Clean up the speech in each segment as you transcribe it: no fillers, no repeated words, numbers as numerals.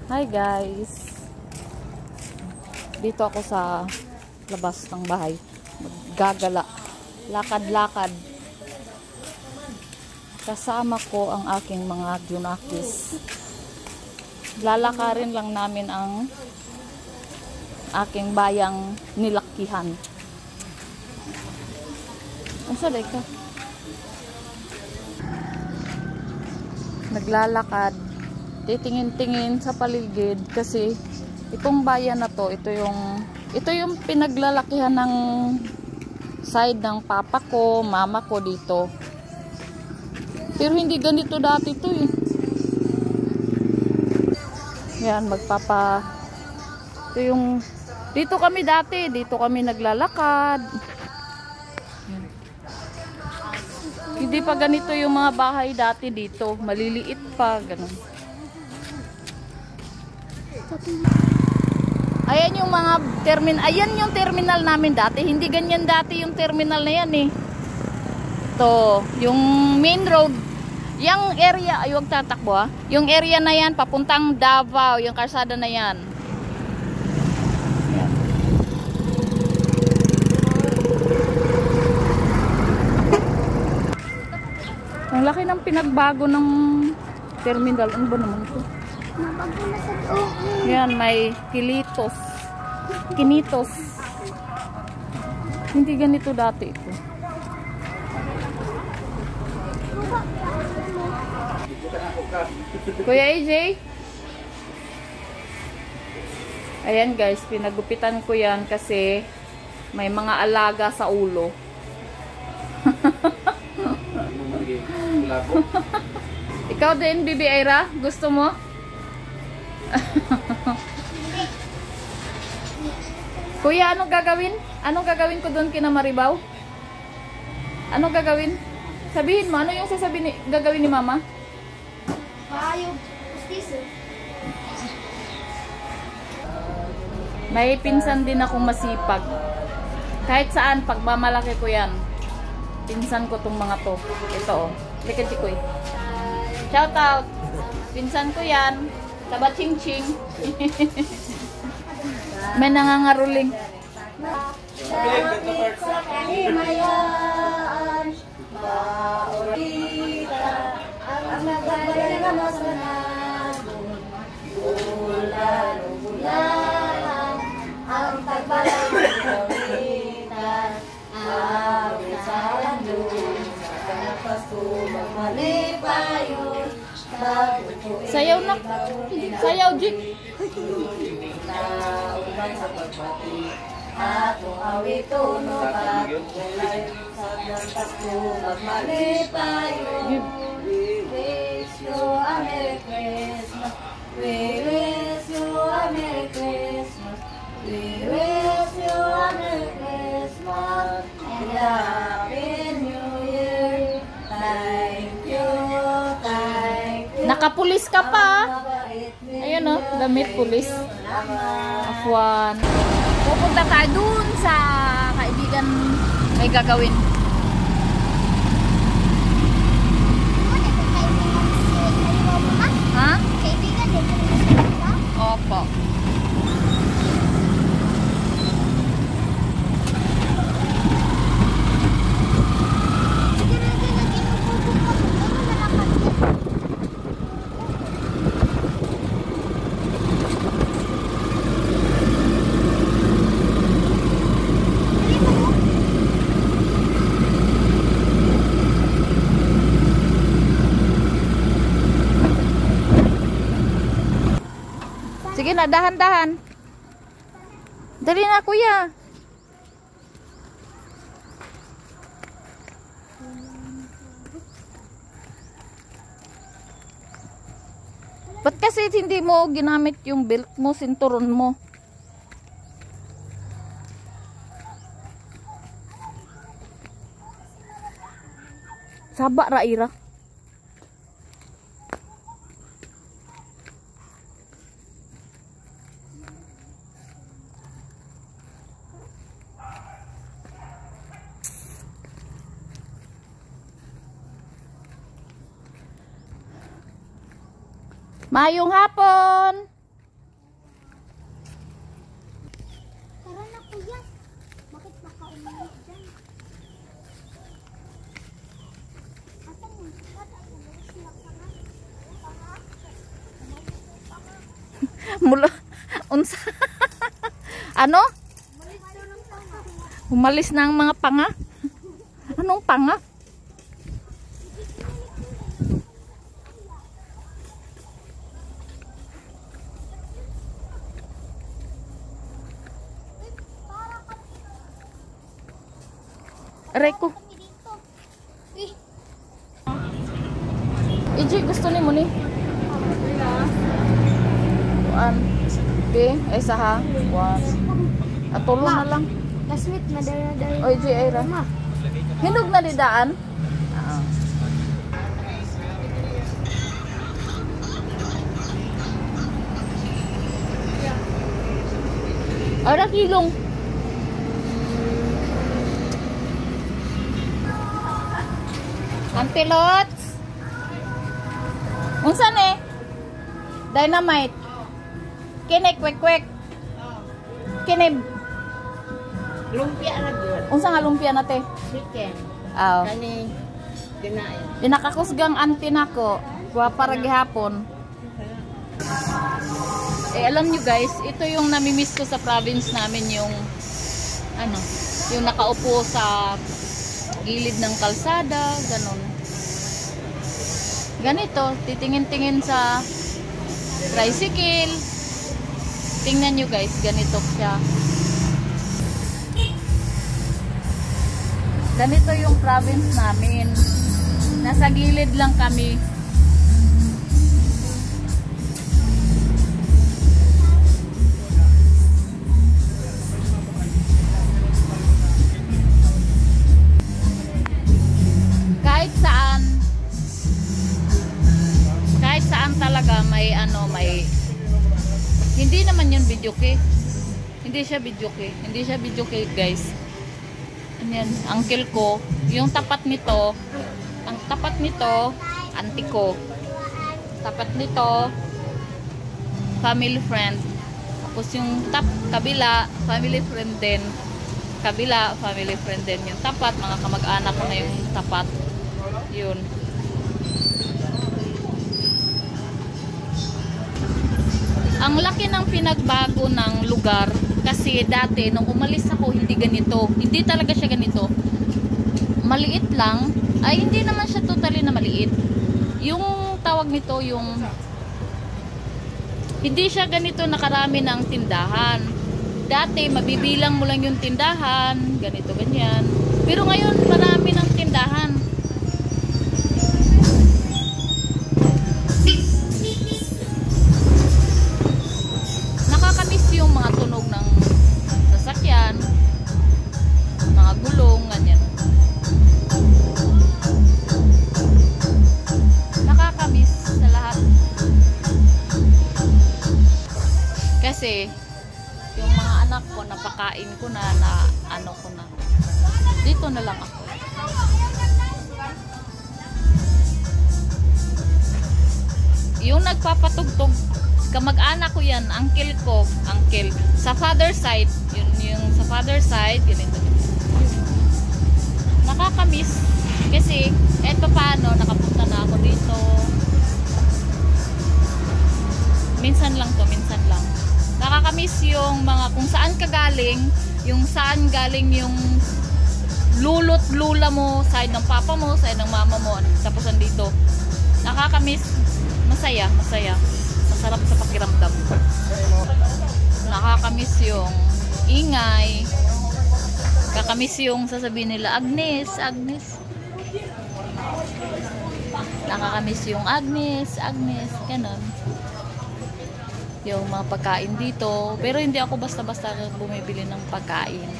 Hi guys, dito ako sa labas ng bahay, maggagala, lakad-lakad. Kasama ko ang aking mga junakis. Lalakarin lang namin ang aking bayang nilakihan. Ang salay ka? Naglalakad, titingin-tingin sa paligid kasi itong bayan na to, ito yung pinaglalakihan ng side ng papa ko, mama ko dito. Pero hindi ganito dati to eh. Yan, dito kami dati, dito kami naglalakad. Yan. Hindi pa ganito yung mga bahay dati dito, maliliit pa, ganun. Ayan yung mga ayan yung terminal namin dati. Hindi ganyan dati yung terminal na yan eh. To, yung main road, yung area, ay wag tatakbo ah. Yung area na yan, papuntang Davao, yung kalsada na yan. Ayan. Ang laki ng pinagbago ng terminal. Ano ba naman ito? Yan, may kinitos. Hindi ganito dati ito. Kuya AJ? Ayan guys, pinagupitan ko yan kasi may mga alaga sa ulo. Ikaw din, Bibi Aira? Gusto mo? Kuya, anong gagawin? Anong gagawin ko doon kina Maribaw? Anong gagawin? Sabihin mo, ano yung gagawin ni Mama? Maayog, pustiso. May pinsan din akong masipag. Kahit saan, pagmamalaki ko yan. Pinsan ko tong mga to. Ito oh. Likad si Kuy. Shout out. Pinsan ko yan. Taba ching ching. May nangangaruling. Ang nagbalay nga masanadon, bulan, ang tagbalay ng kawitan, awit sa landon, sa kanapasto, magmalipayon, sayaw na. Sayaw, Jik. Uban sa pagbati, atong awit tunod at kulay, sa kanapasto, magmalipayon. We wish you a Merry Christmas. We wish you a Merry Christmas. We wish you a Merry Christmas and a Happy New Year. Thank you, thank you. Nakapulis ka pa. Ayun oh, damit pulis. Afwan. Pupunta ka dun sa kaibigan may gagawin. Ha? Kaibigan din mo. Opo. Sige na, dahan-dahan. Dali na, kuya. Ba't kasi hindi mo ginamit yung belt mo, sinturon mo? Saba, Raira. Mayong hapon! Mula, unsa? Ano? Umalis na ang mga panga? Anong panga? Aray ko. EJ, gusto ni mo ni? Okay, ay saha. Atulong na lang. Kasmit, madara-dara. O EJ, ay ra. Hinog na di daan? Ara kilong. Antilots. Unsa ni? Dynamite. Kini kwek-kwek. Kini Lumpia na gyud. unsa nga lumpia nate? Chicken. Aw. Kani ginain. Dinakakusgang anti nako. Wa para gihapon. Alam nyo guys, ito yung namimiss ko sa province namin, yung ano, yung nakaupo sa gilid ng kalsada, ganun. Ganito, titingin-tingin sa tricycle. Tingnan nyo guys, ganito siya. Ganito yung province namin. Nasa gilid lang kami. Kahit saan talaga may ano, may hindi naman yun videoke. Hindi siya videoke guys. Yan, uncle ko, yung tapat nito, ang tapat nito, auntie ko. Tapat nito, family friend. Tapos yung kabila, family friend din. Kabila, family friend din. Yung tapat, mga kamag-anak ko na yung tapat. Yun. Ang laki ng pinagbago ng lugar kasi dati nung umalis ako hindi ganito. Hindi talaga siya ganito. Maliit lang. Ay hindi naman siya totally na maliit. Yung tawag nito yung hindi siya ganito nakarami ng tindahan. Dati mabibilang mo lang yung tindahan, ganito ganyan. Pero ngayon marami ng tindahan. Nakakamiss yung mga tunog ng sasakyan, mga gulong, ganyan. Nakakamiss sa lahat. Kasi yung mga anak ko napakain ko na ano ko na. Dito na lang ako. Yung nagpapatugtog kamag-anak ko yan, uncle ko, uncle. Sa father side, yun yung sa father side, ganito. Nakakamiss. Kasi, kahit pa paano, nakapunta na ako dito. Minsan lang to, minsan lang. Nakakamiss yung mga, kung saan ka galing, yung saan galing yung lulot, lula mo, side ng papa mo, side ng mama mo, tapos andito. Nakakamiss. Masaya, masaya. Masarap sa pakiramdam. Nakakamiss yung ingay. Kakamiss yung sasabihin nila, Agnes, Agnes. Nakakamiss yung Agnes, Agnes. Ganon. Yung mga pagkain dito. Pero hindi ako basta-basta bumibili ng pagkain.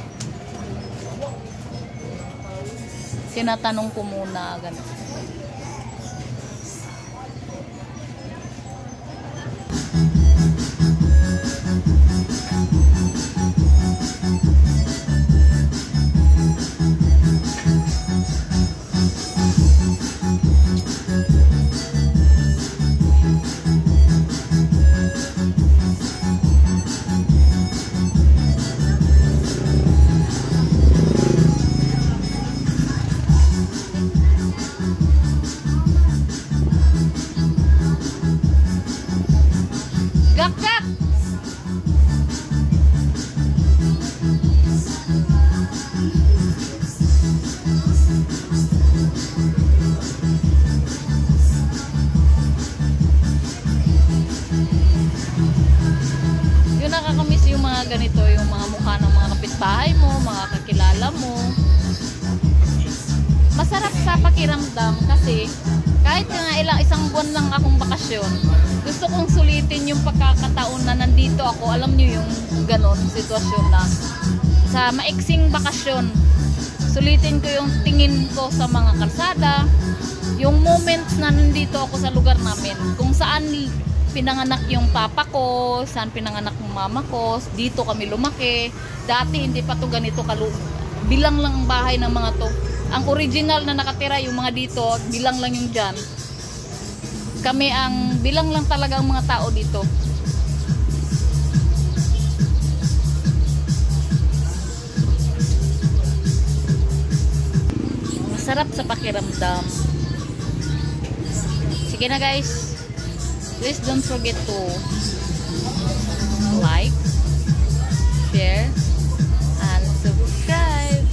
Tinatanong ko muna. Ganon. Gak-gak! ganito yung mga mukha ng mga kapitbahay mo, mga kakilala mo. Masarap sa pakiramdam kasi kahit nga isang buwan lang akong bakasyon, gusto kong sulitin yung pagkakataon na nandito ako. Alam niyo yung ganon sitwasyon na sa maiksing bakasyon, sulitin ko yung tingin ko sa mga kalsada, yung moments na nandito ako sa lugar namin, kung saan pinanganak yung papa ko, saan pinanganak yung mama ko, dito kami lumaki. Dati hindi pa to ganito bilang lang ang bahay ng mga to. Ang original na nakatira yung mga dito, bilang lang yung dyan. Kami ang bilang lang talaga ang mga tao dito. Masarap sa pakiramdam. Sige na guys, please don't forget to like, share, and subscribe.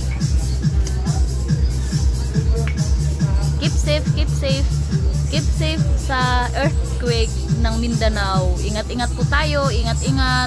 Keep safe sa earthquake ng Mindanao. Ingat-ingat po tayo, ingat-ingat.